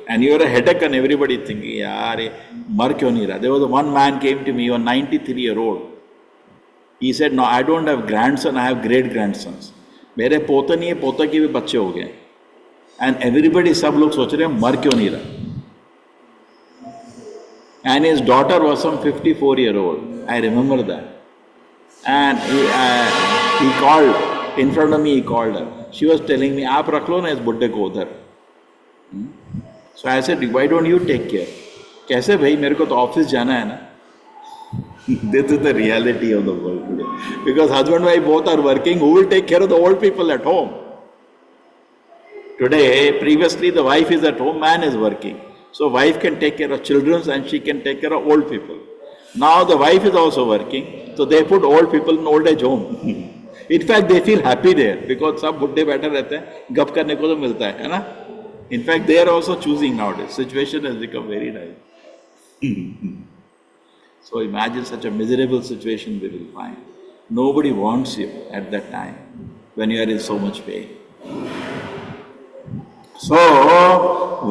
And you're a headache and everybody thinking, yaar, mar kyun nahi raha? There was one man came to me, a 93-year-old. He said, no, I don't have grandson, I have great grandsons. मेरे पोते नहीं है, पोता के भी बच्चे हो गए. And everybody, सब लोग सोच रहे हैं मर क्यों नहीं रहा? And his daughter was some 54-year-old. I remember that. And he called. In front of me, he called her. She was telling me, आप रख लो ना इस बुड्ढे को उधर. So I said, why don't you take care? कैसे भाई, मेरे को तो ऑफिस जाना है ना. This is the reality of the world today. Because husband and wife both are working, who will take care of the old people at home? Today, previously the wife is at home, man is working. So wife can take care of children and she can take care of old people. Now the wife is also working, so they put old people in old age home. In fact, they feel happy there because सब बुड्ढे बैठे रहते हैं, गप करने को तो मिलता है ना? In fact, they are also choosing nowadays. Situation has become very nice. So imagine such a miserable situation we will find. Nobody wants you at that time when you are in so much pain. So,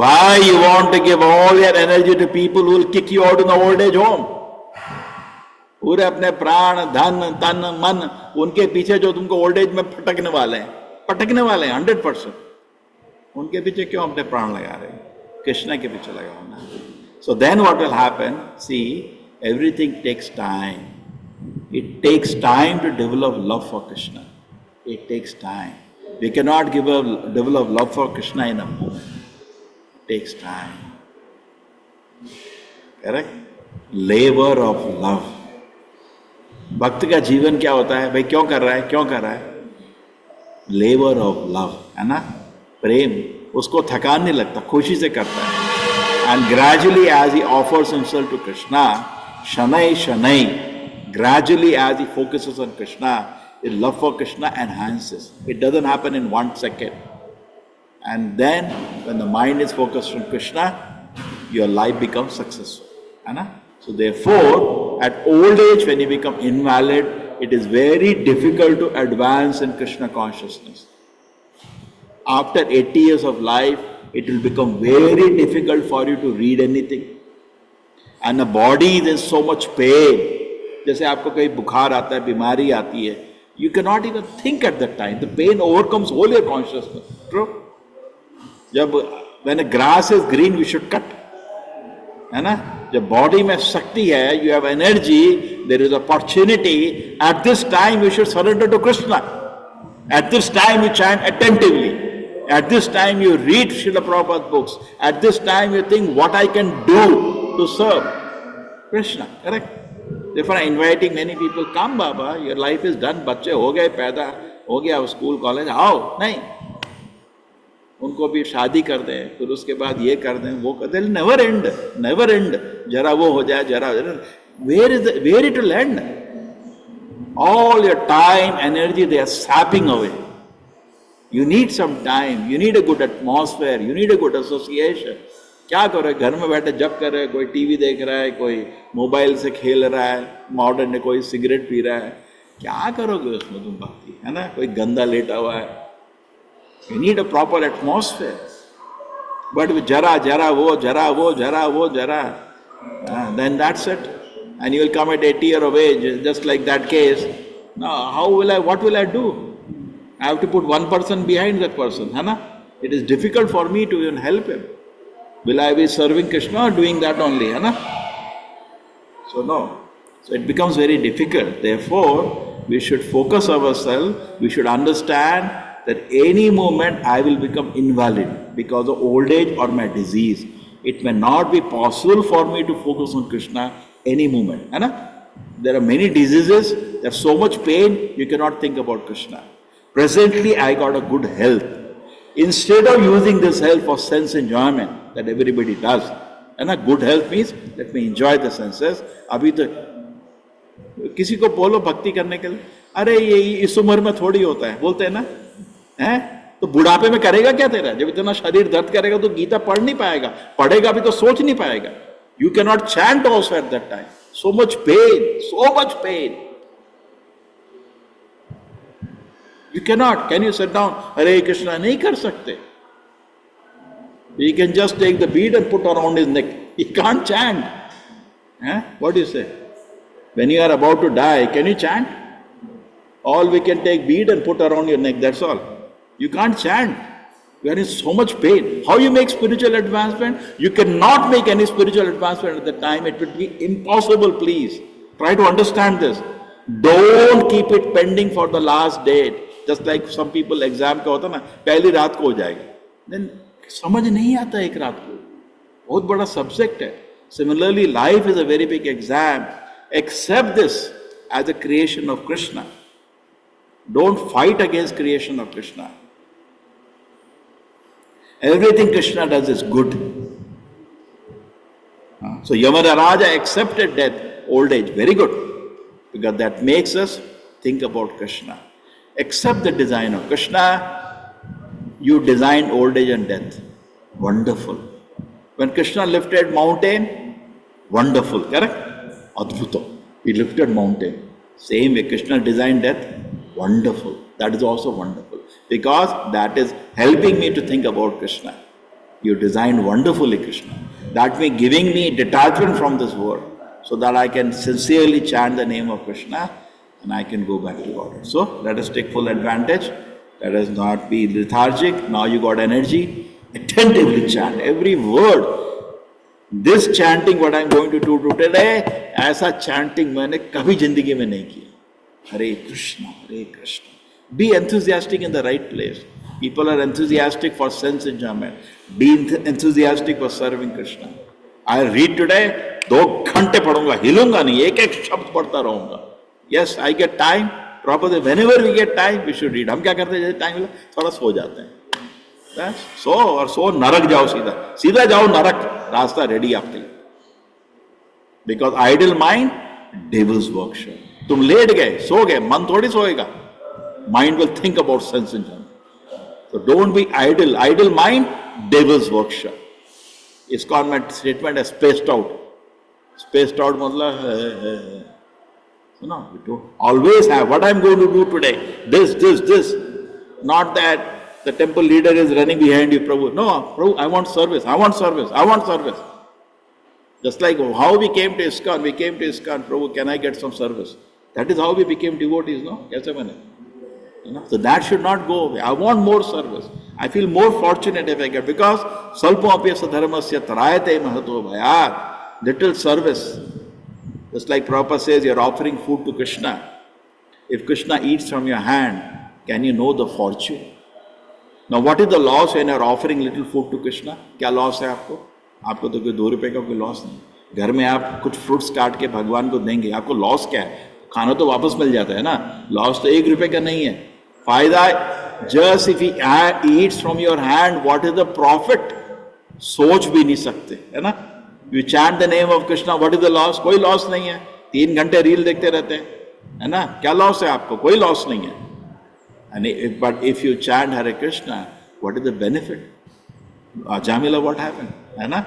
why you want to give all your energy to people who will kick you out in the old age home? पूरे अपने प्राण, धन, तन, मन, उनके पीछे जो तुमको ओल्ड एज में पटकने वाले हैं 100%. उनके पीछे क्यों अपने प्राण लगा रहे हैं? कृष्ण के पीछे लगाना. So then what will happen? See, everything takes time. It takes time to develop love for Krishna. It takes time. We cannot develop love for Krishna in a moment. It takes time. Correct? Labor of love. भक्त का जीवन क्या होता है? भाई क्यों कर रहा है? लेबर ऑफ लव, है ना? प्रेम, उसको थकान नहीं लगता, खुशी से करता है. And gradually as he offers himself to Krishna, शनै, gradually as he focuses on Krishna, his love for Krishna enhances. It doesn't happen in 1 second. And then when the mind is focused on Krishna, your life becomes successful. है ना? So therefore, at old age, when you become invalid, it is very difficult to advance in Krishna consciousness. After 80 years of life, it will become very difficult for you to read anything. And the body is in so much pain. जैसे आपको कहीं बुखार आता है, बीमारी आती है, you cannot even think at that time. The pain overcomes all your consciousness. True? When a grass is green, we should cut. है ना? जब बॉडी में शक्ति है, you have energy, there is opportunity. At this time, you should surrender to Krishna. At this time, you chant attentively. At this time, you read Srila Prabhupada's books. At this time, you think what I can do to serve Krishna. Correct? Therefore, inviting many people, come Baba, your life is done, बच्चे हो गए पैदा, हो गया, वो school college आओ, नहीं, उनको भी शादी कर दें, फिर उसके बाद ये कर दें, वो कर दें, नेवर एंड, नेवर एंड, जरा वो हो जाए, जरा where it will end? All your time, energy, they are sapping away. You need some time, you need a good atmosphere, you need a good association. क्या कर रहे, घर में बैठे जब कर रहे, कोई टीवी देख रहा है, कोई मोबाइल से खेल रहा है, मॉडर्न में कोई सिगरेट पी रहा है, क्या करोगे उसमें तुम भक्ति, है ना? कोई गंदा लेटा हुआ है. You need a proper atmosphere. But जरा जरा वो, जरा वो, जरा वो, जरा, then that's it. And you will come at 80 years of age, just like that case. Now, what will I do? I have to put one person behind that person, है ना? It is difficult for me to even help him. Will I be serving Krishna or doing that only, है ना? So no. So it becomes very difficult. Therefore, we should focus ourselves. We should understand that any moment I will become invalid because of old age or my disease. It may not be possible for me to focus on Krishna any moment. है ना? There are many diseases, there's so much pain, you cannot think about Krishna. Presently, I got a good health. Instead of using this health for sense enjoyment that everybody does, है ना? Good health means let me enjoy the senses. अभी तो किसी को बोलो भक्ति करने के लिए, अरे ये इस उम्र में थोड़ी होता है, बोलते हैं ना, हैं? तो बुढ़ापे में करेगा क्या तेरा? जब इतना शरीर दर्द करेगा तो गीता पढ़ नहीं पाएगा, पढ़ेगा भी तो सोच नहीं पाएगा. You cannot chant also at that time. So much pain, so much pain. You cannot. Can you sit down? Hare Krishna, नहीं कर सकते. He can just take the bead and put around his neck. He can't chant. What do you say? When you are about to die, can you chant? All we can take bead and put around your neck, that's all. You can't chant. You are in so much pain. How you make spiritual advancement? You cannot make any spiritual advancement at the time. It would be impossible, please. Try to understand this. Don't keep it pending for the last date. Just like some people exam का होता ना, पहली रात को हो जाएगा. Then समझ नहीं आता एक रात को. बहुत बड़ा subject है. Similarly, life is a very big exam. Accept this as a creation of Krishna. Don't fight against creation of Krishna. Everything Krishna does is good. So Yamadaraja accepted death, old age, very good. Because that makes us think about Krishna. Accept the design of Krishna. You designed old age and death. Wonderful. When Krishna lifted mountain, wonderful, correct? Adbhuta. He lifted mountain. Same way Krishna designed death, wonderful. That is also wonderful. Because that is helping me to think about Krishna. You designed wonderfully Krishna. That means giving me detachment from this world so that I can sincerely chant the name of Krishna and I can go back to God. So let us take full advantage. Let us not be lethargic. Now you got energy. Attentively chant every word. This chanting what I am going to do today, ऐसा chanting मैंने कभी जिंदगी में नहीं किया. Hare Krishna, Hare Krishna. Be enthusiastic in the right place. People are enthusiastic for sense enjoyment. Be enthusiastic for serving Krishna. I read today, 2 घंटे पढ़ूंगा, हिलूंगा नहीं, एक शब्द पढ़ता रहूंगा. Yes, I get time. Properly, whenever we get time, we should read. हम क्या करते हैं जैसे टाइम मिला थोड़ा सो जाते हैं. सो और सो नरक जाओ, सीधा सीधा जाओ नरक, रास्ता रेडी आपके लिए. Because idle mind, devil's workshop. तुम लेट गए, सो गए, मन थोड़ी सोएगा. Mind will think about sense enjoyment. So don't be idle. Idle mind, devil's workshop. ISKCON में statement is spaced out. Spaced out मतलब so no, you don't always have what I am going to do today. This. Not that the temple leader is running behind you, Prabhu. No, Prabhu, I want service. Just like how we came to ISKCON, Prabhu, can I get some service? That is how we became devotees, no? Yes, so that should not go away. I want more service. I feel more fortunate if I get, because salpamapyasa dharmasya tarayate mahato bhayat. Little service. Just like Prabhupada says, you're offering food to Krishna. If Krishna eats from your hand, can you know the fortune? Now what is the loss when you're offering little food to Krishna? क्या loss है आपको? आपको तो कोई 2 रुपए का कोई loss नहीं. घर में आप कुछ fruits काट के भगवान को देंगे, आपको loss क्या है? खाना तो वापस मिल जाता है ना. Loss तो 1 रुपए का नहीं है. फायदा just if he eats from your hand, what is the profit? सोच भी नहीं सकते, है ना? You chant the name of Krishna, what is the loss? कोई लॉस नहीं है। 3 घंटे रील देखते रहते हैं, है ना? क्या लॉस है आपको? कोई लॉस नहीं है। But if you chant Hare Krishna, what is the benefit? Jamila, what happened? है ना?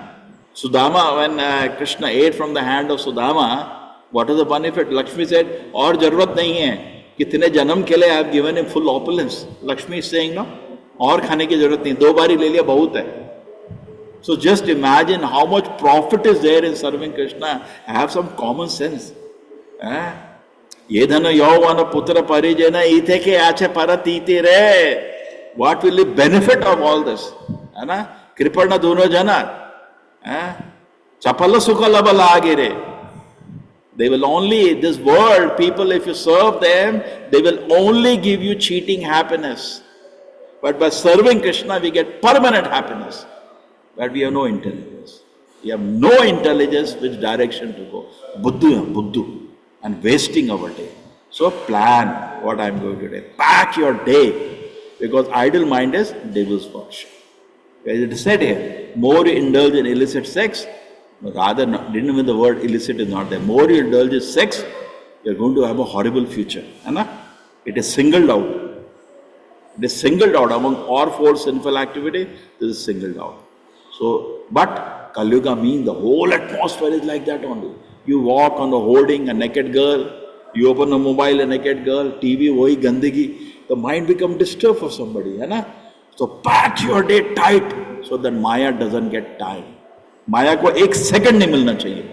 Sudama, when Krishna ate from the hand of Sudama, what is the benefit? Lakshmi said, और जरूरत नहीं है, कितने जन्म के लिए I have given him full opulence. Lakshmi is saying, no, और खाने की जरूरत नहीं, 2 बार ही ले लिया बहुत है. So just imagine how much profit is there in serving Krishna. Have some common sense. ये धन यौवन पुत्र परिजन इथे के आचे परत इति रे. What will the benefit of all this? है ना? कृपण दोनों जना चपल सुख लब लागे रे. They will only, this world, people, if you serve them, they will only give you cheating happiness. But by serving Krishna, we get permanent happiness. But we have no intelligence. We have no intelligence which direction to go. Buddhu. And wasting our day. So plan what I am going to do. Pack your day, because idle mind is devil's workshop. As it is said here, more you indulge in illicit sex, rather not, didn't even the word illicit is not there. More you indulge in sex, you are going to have a horrible future. It is singled out. It is singled out among all 4 sinful activities. This is singled out. So, but Kali Yuga means the whole atmosphere is like that only. You walk on the hoarding, a naked girl. You open a mobile, a naked girl. TV, wohi gandagi. The mind becomes disturbed for somebody, है ना? So pack your day tight so that Maya doesn't get tired. Maya को 1 second नहीं मिलना चाहिए.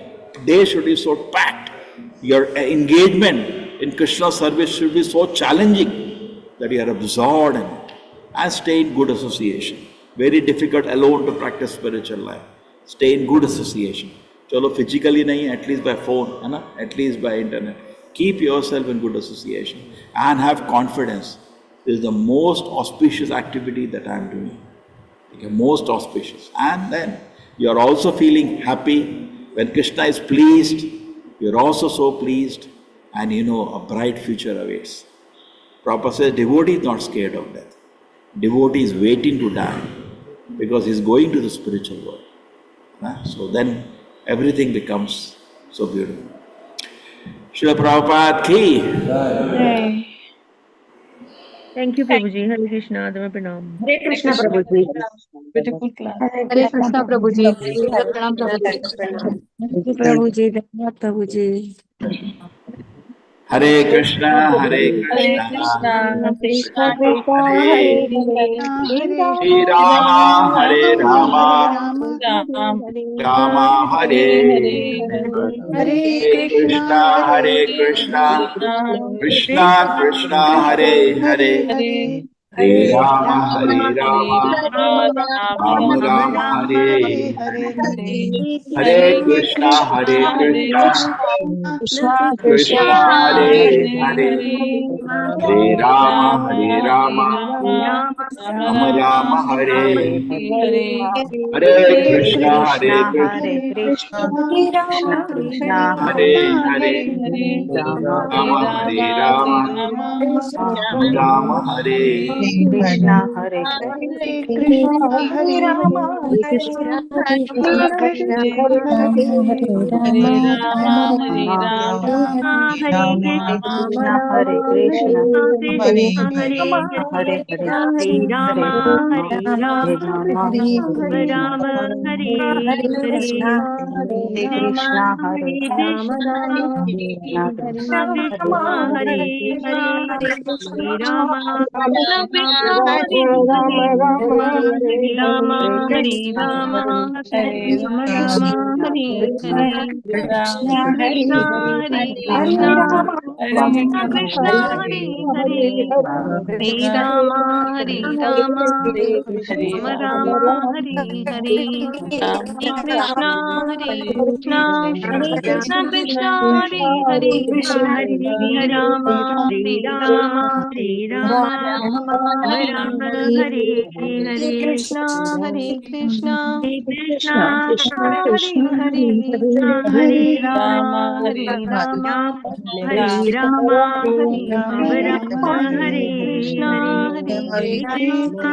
Day should be so packed. Your engagement in Krishna service should be so challenging that you are absorbed in it. And stay in good association. Very difficult alone to practice spiritual life. Stay in good association. चलो physically नहीं, at least by phone, है ना? At least by internet. Keep yourself in good association and have confidence. This is the most auspicious activity that I am doing. Okay, most auspicious. And then you are also feeling happy. When Krishna is pleased, you are also so pleased, and you know a bright future awaits. Prabhupada says devotee is not scared of death. Devotee is waiting to die because he is going to the spiritual world. So then everything becomes so beautiful. Srila Prabhupada ki. Thank you, Prabhuji. Hare Krishna. Adama Pranam. Hare Krishna, Prabhuji. Beautiful class. Hare Krishna Prabhuji. Pranam Prabhuji. Thank you, Prabhuji. Dhanyawad, Prabhuji. Hare Krishna, Hare Hare Krishna, Krishna, Krishna Krishna, Hare Hare, Rama, Hare Rama, Rama Hare Hare Krishna, Hare Krishna, Krishna Krishna, Hare Hare, Hare Rama, Rama Rama, Hare Hare Krishna, Hare Krishna, Krishna Hare Hare, Hare Rama, Rama Rama, Hare Hare Krishna, Hare Krishna, Krishna Hare Hare, Rama Hare Rama, Rama Hare Krishna, Hare Krishna Hare Rama, Krishna Krishna Hare Rama, Krishna, Hare Krishna, Hare Rama, Hare Rama, Rama Hare Krishna, Krishna Hare Krishna, Krishna Hare Rama, Krishna Hare Hare Krishna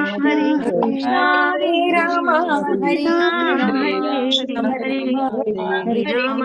Krishna Hare Ram Hare Hare Ram Ram Hare Ram Ram Ram Hare Hare